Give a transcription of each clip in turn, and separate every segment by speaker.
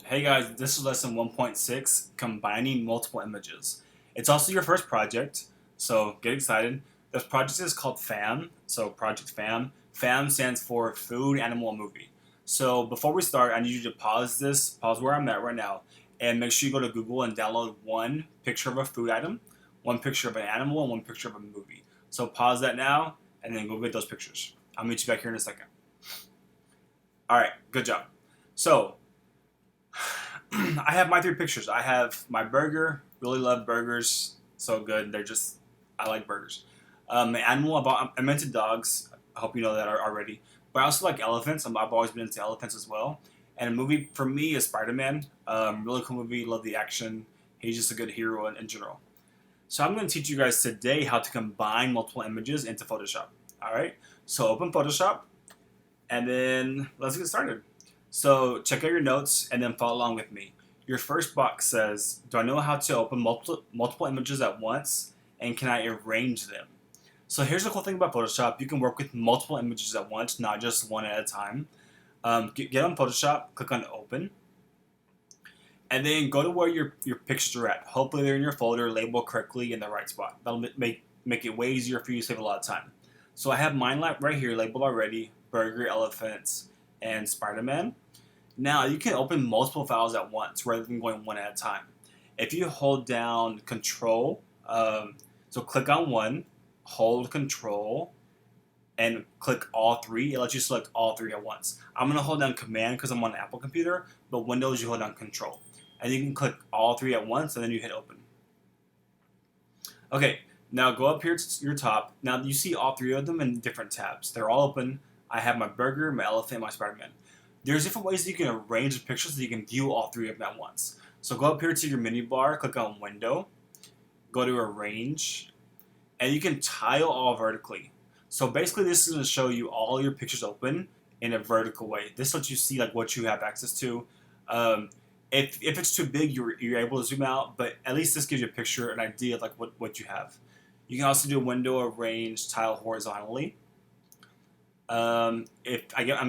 Speaker 1: Hey guys, this is lesson 1.6, combining multiple images. It's also your first project, so get excited. This project is called FAM, so Project FAM. FAM stands for Food, Animal, and Movie. So before we start, I need you to pause where I'm at right now, and make sure you go to Google and download one picture of a food item, one picture of an animal, and one picture of a movie. So pause that now, and then go get those pictures. I'll meet you back here in a second. Alright, good job. So, I have my three pictures. I have my burger. Really love burgers. So good. I like burgers. Animal. I'm into dogs. I hope you know that already. But I also like elephants. I've always been into elephants as well. And a movie for me is Spider-Man. Really cool movie. Love the action. He's just a good hero in general. So I'm going to teach you guys today how to combine multiple images into Photoshop. All right. So open Photoshop, and then let's get started. So check out your notes and then follow along with me. Your first box says, do I know how to open multiple images at once, and can I arrange them? So here's the cool thing about Photoshop. You can work with multiple images at once, not just one at a time. Get on Photoshop, click on open, and then go to where your pictures are at. Hopefully they're in your folder, labeled correctly in the right spot. That'll make it way easier for you to save a lot of time. So I have mine right here labeled already, burger, elephants, and Spider-Man. Now you can open multiple files at once rather than going one at a time. If you hold down Control, so click on one, hold Control, and click all three. It lets you select all three at once. I'm gonna hold down Command because I'm on an Apple computer, but Windows you hold down Control, and you can click all three at once, and then you hit Open. Okay, now go up here to your top. Now you see all three of them in different tabs. They're all open. I have my burger, my elephant, my Spider-Man. There's different ways that you can arrange the pictures so you can view all three of them at once. So go up here to your menu bar, click on Window, go to Arrange, and you can tile all vertically. So basically this is going to show you all your pictures open in a vertical way. This lets you see like what you have access to. If it's too big, you're able to zoom out, but at least this gives you a picture, an idea of like what you have. You can also do Window, Arrange, Tile horizontally. I'm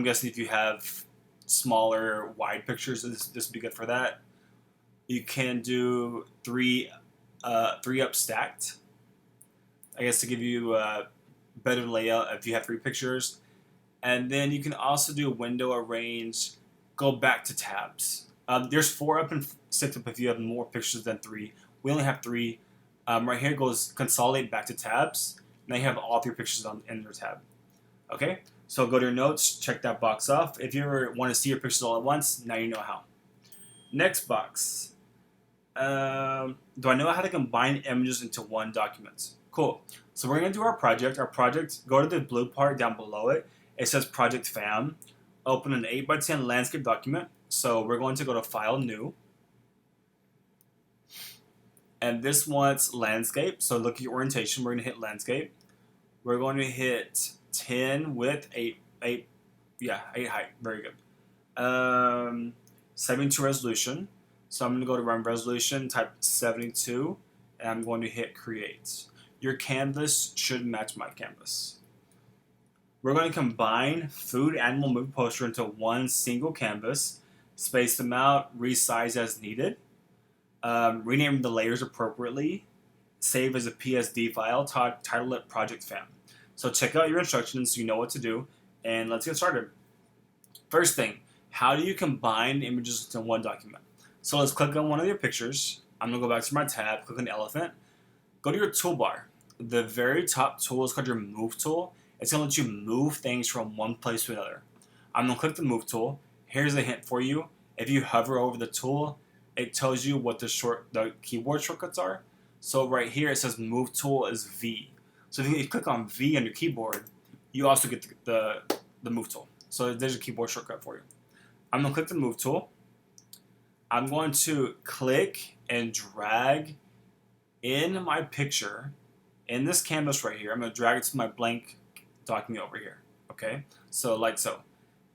Speaker 1: guessing if you have smaller, wide pictures, this would be good for that. You can do three up stacked. I guess to give you a better layout if you have three pictures. And then you can also do window arrange, go back to tabs. There's four up and six up if you have more pictures than three. We only have three. Right here goes consolidate back to tabs. Now you have all three pictures in your tab. Okay, so go to your notes, check that box off. If you ever want to see your pictures all at once, now you know how. Next box. Do I know how to combine images into one document? Cool. So we're going to do our project. Our project, go to the blue part down below it. It says Project FAM. Open an 8x10 landscape document. So we're going to go to File, New. And this wants landscape. So look at your orientation. We're going to hit landscape. We're going to hit 10 width, 8 height. Very good. 72 resolution. So I'm going to go to run resolution, type 72, and I'm going to hit create. Your canvas should match my canvas. We're going to combine food, animal, movie poster into one single canvas, space them out, resize as needed, rename the layers appropriately, save as a PSD file, title it Project FAM. So check out your instructions so you know what to do, and let's get started. First thing, how do you combine images into one document? So let's click on one of your pictures. I'm going to go back to my tab, click on the elephant. Go to your toolbar. The very top tool is called your Move tool. It's going to let you move things from one place to another. I'm going to click the Move tool. Here's a hint for you. If you hover over the tool, it tells you what the keyboard shortcuts are. So right here it says Move tool is V. So if you click on V on your keyboard, you also get the Move tool. So there's a keyboard shortcut for you. I'm going to click the Move tool. I'm going to click and drag in my picture in this canvas right here. I'm going to drag it to my blank document over here. Okay, so like so.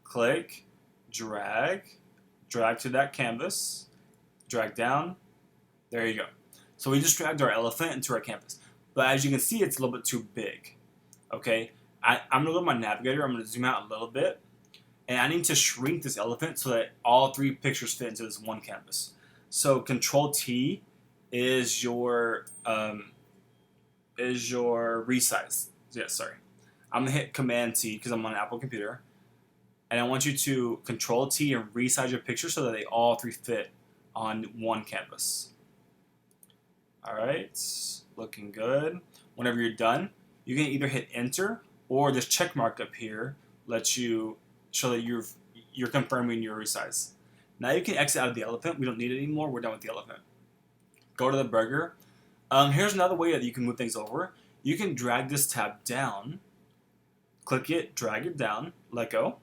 Speaker 1: Click, drag to that canvas, drag down. There you go. So we just dragged our elephant into our canvas. But as you can see, it's a little bit too big. Okay, I'm going to go to my navigator. I'm going to zoom out a little bit. and I need to shrink this elephant so that all 3 pictures fit into this one canvas. So Control T is your resize. Yeah, sorry. I'm gonna hit Command T because I'm on an Apple computer, and I want you to Control T and resize your picture so that they all 3 fit on one canvas. All right, looking good. Whenever you're done, you can either hit Enter or this check mark up here lets you show that you're confirming your resize. Now you can exit out of the elephant. We don't need it anymore. We're done with the elephant. Go to the burger. Here's another way that you can move things over. You can drag this tab down, click it, drag it down, let go.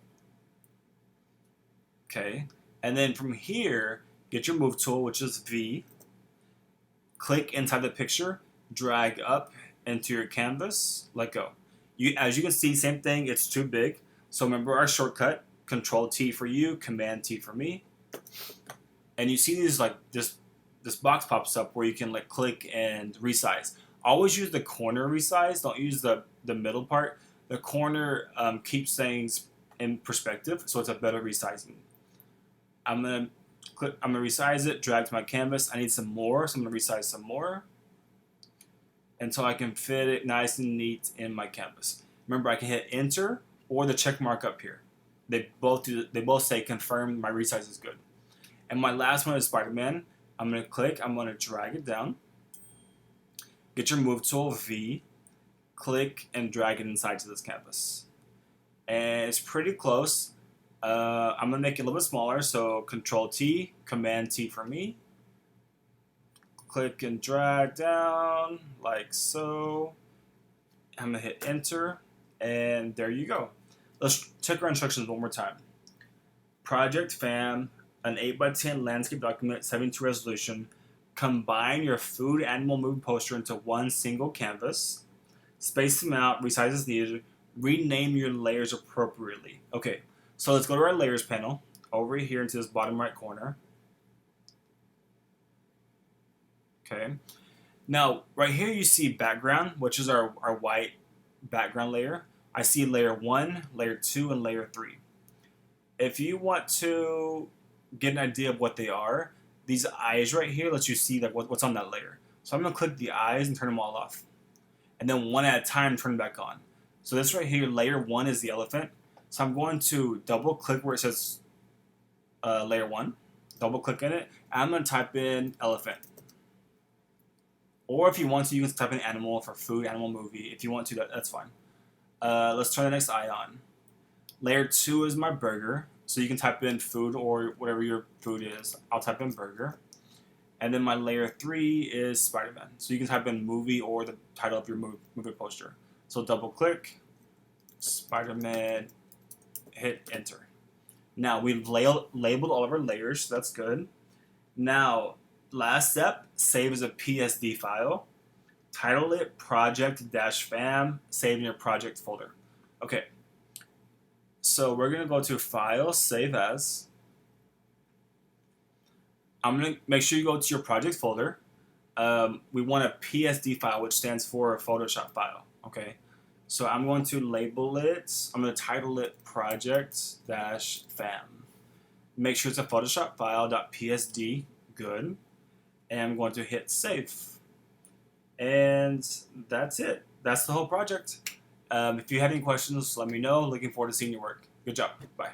Speaker 1: Okay, and then from here, get your move tool, which is V. Click inside the picture, drag up into your canvas, let go. As you can see, same thing, it's too big. So remember our shortcut, Control T for you, Command T for me. And you see these like this box pops up where you can like click and resize. Always use the corner resize, don't use the middle part. The corner keeps things in perspective, so it's a better resizing. I'm gonna resize it, drag to my canvas. I need some more, so I'm gonna resize some more until I can fit it nice and neat in my canvas. Remember, I can hit Enter or the check mark up here. They both say confirm my resize is good. And my last one is Spider-Man. I'm gonna click, I'm gonna drag it down. Get your move tool, V, click and drag it inside to this canvas. And it's pretty close. I'm gonna make it a little bit smaller, so Control T, Command T for me. Click and drag down like so. I'm gonna hit Enter, and there you go. Let's check our instructions one more time. Project FAM, an 8x10 landscape document, 72 resolution. Combine your food animal movie poster into one single canvas. Space them out, resize as needed. Rename your layers appropriately. Okay, so let's go to our layers panel over here into this bottom right corner. Okay, now right here you see background, which is our white background layer. I see layer 1, layer 2, and layer 3. If you want to get an idea of what they are, these eyes right here lets you see like what's on that layer. So I'm gonna click the eyes and turn them all off, and then one at a time turn them back on. So this right here, layer 1 is the elephant. So I'm going to double click where it says layer 1, double click in it, and I'm gonna type in elephant. Or if you want to, you can type in animal for food, animal movie. If you want to, that's fine. Let's turn the next eye on. Layer 2 is my burger. So you can type in food or whatever your food is. I'll type in burger. And then my layer 3 is Spider-Man. So you can type in movie or the title of your movie poster. So double click, Spider-Man, hit enter. Now we've labeled all of our layers, so that's good. Now, last step, save as a PSD file. Title it project-fam, save in your project folder. Okay, so we're gonna go to File, Save As. I'm gonna make sure you go to your project folder. We want a PSD file, which stands for a Photoshop file. Okay, so I'm going to label it. I'm going to title it project-fam. Make sure it's a Photoshop file .psd. Good, and I'm going to hit save. And that's it. That's the whole project. If you have any questions, let me know. Looking forward to seeing your work. Good job. Bye.